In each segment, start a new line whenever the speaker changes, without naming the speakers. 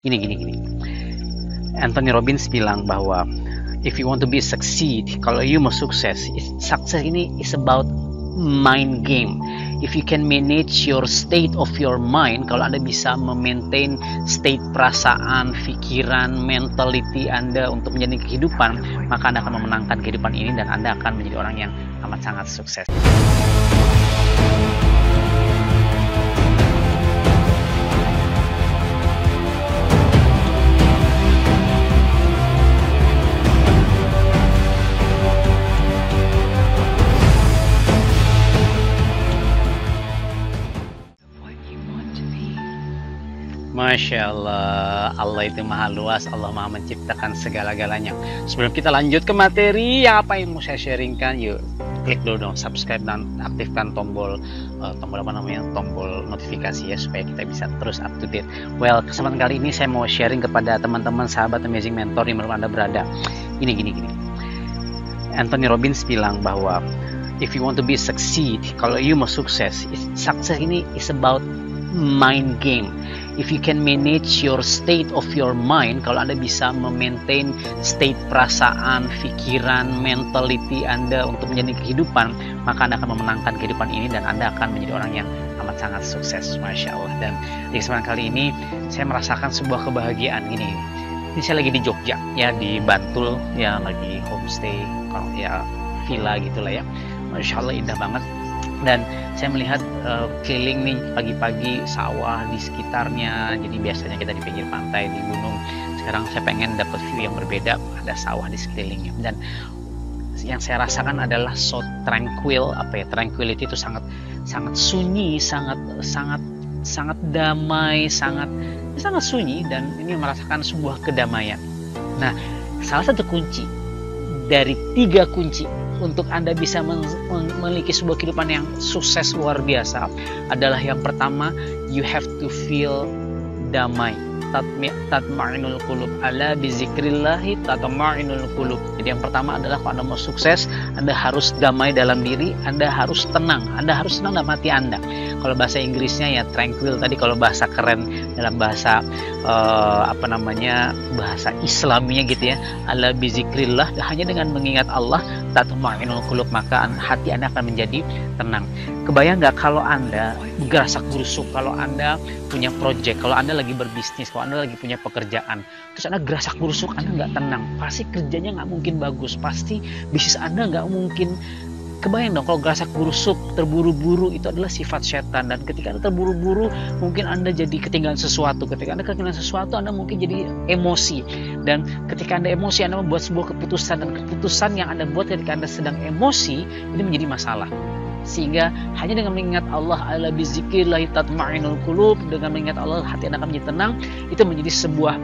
Gini. Anthony Robbins bilang bahwa if you want to be succeed, kalau you mau sukses, sukses ini is about mind game. If you can manage your state of your mind, kalau Anda bisa memaintain state perasaan, pikiran, mentality Anda untuk menjalani kehidupan, maka Anda akan memenangkan kehidupan ini dan Anda akan menjadi orang yang amat sangat sukses. Masya Allah, Allah itu maha luas, Allah maha menciptakan segala-galanya. Sebelum kita lanjut ke materi yang apa yang mau saya sharingkan, yuk klik dulu dong subscribe dan aktifkan tombol tombol notifikasi ya, supaya kita bisa terus up to date. Well, kesempatan kali ini saya mau sharing kepada teman-teman sahabat Amazing Mentor di mana Anda berada. Gini. Anthony Robbins bilang bahwa if you want to be succeed, kalau you mau sukses, sukses ini is about mind game. If you can manage your state of your mind, kalau Anda bisa memaintain state perasaan, pikiran, mentality Anda untuk menjalani kehidupan, maka Anda akan memenangkan kehidupan ini dan Anda akan menjadi orang yang amat sangat sukses. Masya Allah. Dan di kesempatan kali ini saya merasakan sebuah kebahagiaan ini saya lagi di Jogja ya, di Bantul ya, lagi homestay ya, villa gitulah ya. Masya Allah, indah banget. Dan saya melihat keliling nih pagi-pagi sawah di sekitarnya. Jadi biasanya kita di pinggir pantai di gunung, sekarang saya pengen dapat view yang berbeda, ada sawah di sekelilingnya. Dan yang saya rasakan adalah so tranquil, tranquility itu sangat sunyi, sangat damai, sangat sunyi, dan ini merasakan sebuah kedamaian. Nah, salah satu kunci dari 3 kunci untuk Anda bisa memiliki sebuah kehidupan yang sukses luar biasa adalah yang pertama, you have to feel damai. Tatma'inul qulub, ala bizikrillahi tatma'inul qulub. Jadi yang pertama adalah kalau Anda mau sukses, Anda harus damai dalam diri, Anda harus tenang dalam hati Anda. Kalau bahasa Inggrisnya ya tranquil tadi, kalau bahasa keren dalam bahasa bahasa Islaminya gitu ya, ala bizikrillah, hanya dengan mengingat Allah, tatma'inul qulub, maka hati Anda akan menjadi tenang. Kebayang nggak kalau Anda gerasak gerusuk, kalau Anda punya project, kalau Anda lagi berbisnis, kalau Anda lagi punya pekerjaan, terus Anda gerasak gerusuk, Anda nggak tenang, pasti kerjanya nggak mungkin bagus, pasti bisnis Anda nggak mungkin. Kebayang dong kalau gerasak gerusuk, terburu-buru, itu adalah sifat setan. Dan ketika Anda terburu-buru, mungkin Anda jadi ketinggalan sesuatu. Ketika Anda ketinggalan sesuatu, Anda mungkin jadi emosi. Dan ketika Anda emosi, Anda membuat sebuah keputusan, dan keputusan yang Anda buat ketika Anda sedang emosi, ini menjadi masalah. Sehingga hanya dengan mengingat Allah, ala bizikrillahi tatma'inul qulub, dengan mengingat Allah, hati Anda akan menjadi tenang. Itu menjadi sebuah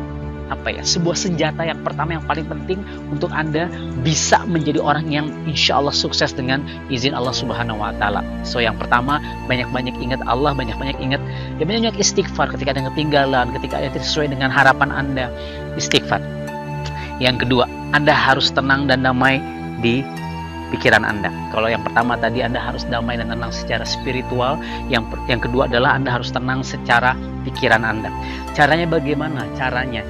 senjata yang pertama yang paling penting untuk Anda bisa menjadi orang yang insya Allah sukses dengan izin Allah Subhanahu wa Ta'ala. So yang pertama, banyak-banyak ingat Allah, banyak-banyak ingat, ya banyak istighfar ketika Anda ketinggalan, ketika Anda tidak sesuai dengan harapan Anda, istighfar. Yang kedua, Anda harus tenang dan damai di pikiran Anda. Kalau yang pertama tadi Anda harus damai dan tenang secara spiritual, yang kedua adalah Anda harus tenang secara pikiran Anda. Caranya bagaimana? Caranya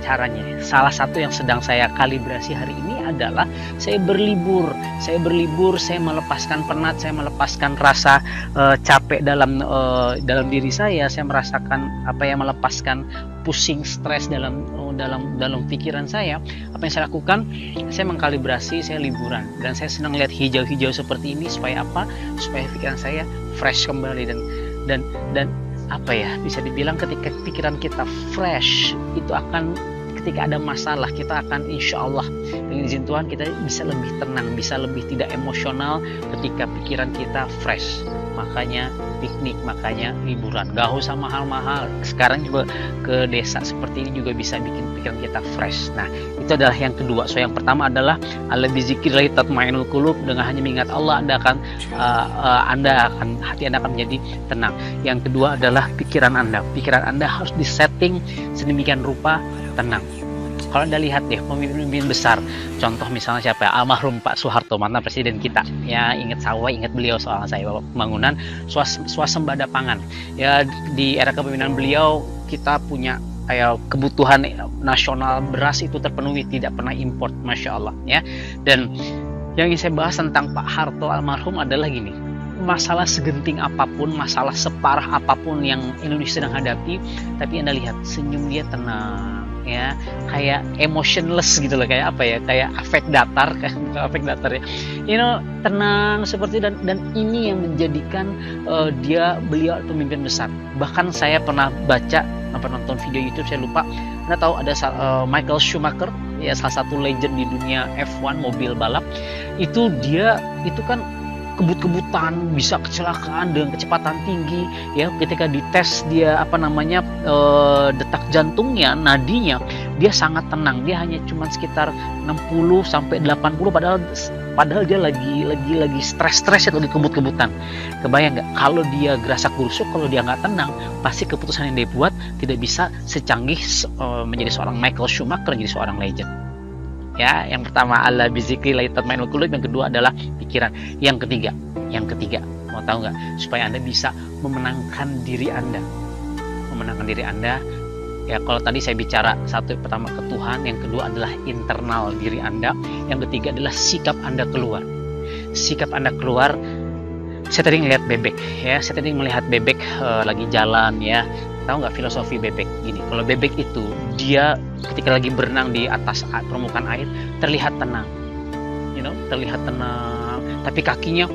salah satu yang sedang saya kalibrasi hari ini adalah saya berlibur, saya melepaskan penat, saya melepaskan rasa capek dalam diri saya merasakan melepaskan pusing, stres dalam pikiran saya. Apa yang saya lakukan? Saya mengkalibrasi, saya liburan, dan saya senang lihat hijau-hijau seperti ini. Supaya apa? Supaya pikiran saya fresh kembali, dan bisa dibilang ketika pikiran kita fresh, itu akan, ketika ada masalah, kita akan insya Allah dengan izin Tuhan kita bisa lebih tenang, bisa lebih tidak emosional ketika pikiran kita fresh. Makanya piknik, makanya liburan, gak usah mahal-mahal. Sekarang juga ke desa seperti ini juga bisa bikin pikiran kita fresh. Nah, itu adalah yang kedua. So yang pertama adalah ala bizikrillahi tatma'inul qulub, dengan hanya mengingat Allah, hati Anda akan menjadi tenang. Yang kedua adalah pikiran Anda harus disetting sedemikian rupa tenang. Kalau Anda lihat deh pemimpin besar, contoh misalnya siapa ya, almarhum Pak Soeharto, mantan presiden kita ya, ingat beliau soal Bapak pembangunan swasembada pangan ya. Di era kepemimpinan beliau kita punya kayak kebutuhan nasional beras itu terpenuhi, tidak pernah import, masya Allah ya. Dan yang ingin saya bahas tentang Pak Harto almarhum adalah gini, masalah segenting apapun, masalah separah apapun yang Indonesia sedang hadapi, tapi Anda lihat senyum dia tenang ya, kayak emotionless gitu loh, kayak apa ya, kayak afek datar, kayak afek datar ya, tenang seperti, dan ini yang menjadikan beliau pemimpin besar. Bahkan saya pernah baca nonton video YouTube, saya lupa, Anda tahu ada Michael Schumacher ya, salah satu legend di dunia F1 mobil balap, itu dia itu kan kebut-kebutan, bisa kecelakaan dengan kecepatan tinggi ya. Ketika dites dia detak jantungnya, nadinya, dia sangat tenang, dia hanya cuma sekitar 60 sampai 80, padahal dia lagi stres ya, lagi kebut-kebutan. Kebayang nggak kalau dia gerasak gerusuk, kalau dia nggak tenang, pasti keputusan yang dia buat tidak bisa secanggih menjadi seorang Michael Schumacher, menjadi seorang legend. Ya, yang pertama ala bizikri la tatma'innul qulub, yang kedua adalah pikiran, yang ketiga mau tahu nggak, supaya Anda bisa memenangkan diri Anda ya. Kalau tadi saya bicara satu, pertama ke Tuhan, yang kedua adalah internal diri Anda, yang ketiga adalah sikap Anda keluar. Saya tadi ngelihat bebek ya, saya tadi melihat bebek lagi jalan ya. Tahu nggak filosofi bebek gini? Kalau bebek itu dia ketika lagi berenang di atas permukaan air terlihat tenang, tapi kakinya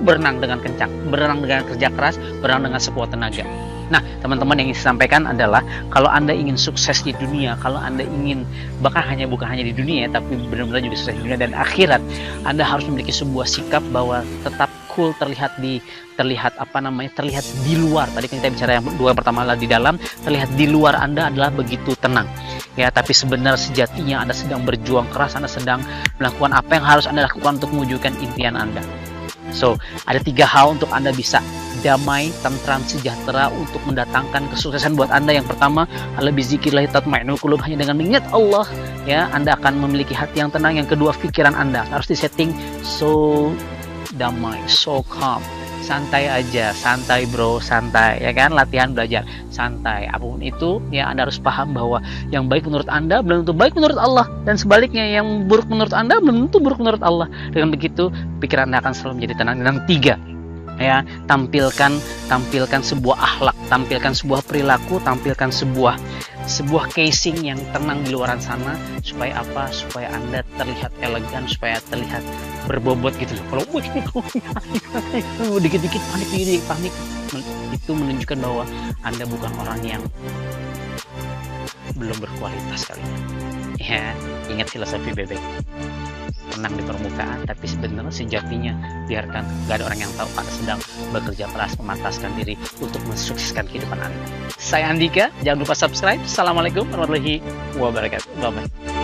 berenang dengan kencang, berenang dengan kerja keras, berenang dengan sekuat tenaga. Nah, teman-teman, yang ingin saya sampaikan adalah kalau Anda ingin sukses di dunia, kalau Anda ingin bukan hanya di dunia tapi benar-benar juga sukses di dunia dan akhirat, Anda harus memiliki sebuah sikap bahwa tetap cool, terlihat di luar. Tadi kita bicara yang dua, pertama adalah di dalam, terlihat di luar Anda adalah begitu tenang ya, tapi sebenarnya sejatinya Anda sedang berjuang keras, Anda sedang melakukan apa yang harus Anda lakukan untuk mewujudkan impian Anda. So, ada 3 hal untuk Anda bisa damai, tentram, sejahtera, untuk mendatangkan kesuksesan buat Anda. Yang pertama, ala bizikrillah tatma'innul qulub, hanya dengan mengingat Allah ya, Anda akan memiliki hati yang tenang. Yang kedua, pikiran Anda harus disetting so damai, so calm, santai aja, santai bro, santai ya kan, latihan belajar santai. Apapun itu ya, Anda harus paham bahwa yang baik menurut Anda belum tentu baik menurut Allah, dan sebaliknya yang buruk menurut Anda belum tentu buruk menurut Allah. Dengan begitu pikiran Anda akan selalu menjadi tenang. Dan yang 3 ya, tampilkan sebuah akhlak, tampilkan sebuah perilaku, tampilkan sebuah casing yang tenang di luaran sana. Supaya apa? Supaya Anda terlihat elegan, supaya terlihat berbobot gitu loh. Kalau dikit-dikit panik, itu menunjukkan bahwa Anda bukan orang yang belum berkualitas kali ya. Ingat filosofi bebek, tenang di permukaan, tapi sebenarnya sejatinya biarkan gak ada orang yang tahu Anda sedang bekerja keras memantaskan diri untuk mensukseskan kehidupan Anda. Saya Andika, jangan lupa subscribe. Assalamualaikum warahmatullahi wabarakatuh. Bye-bye.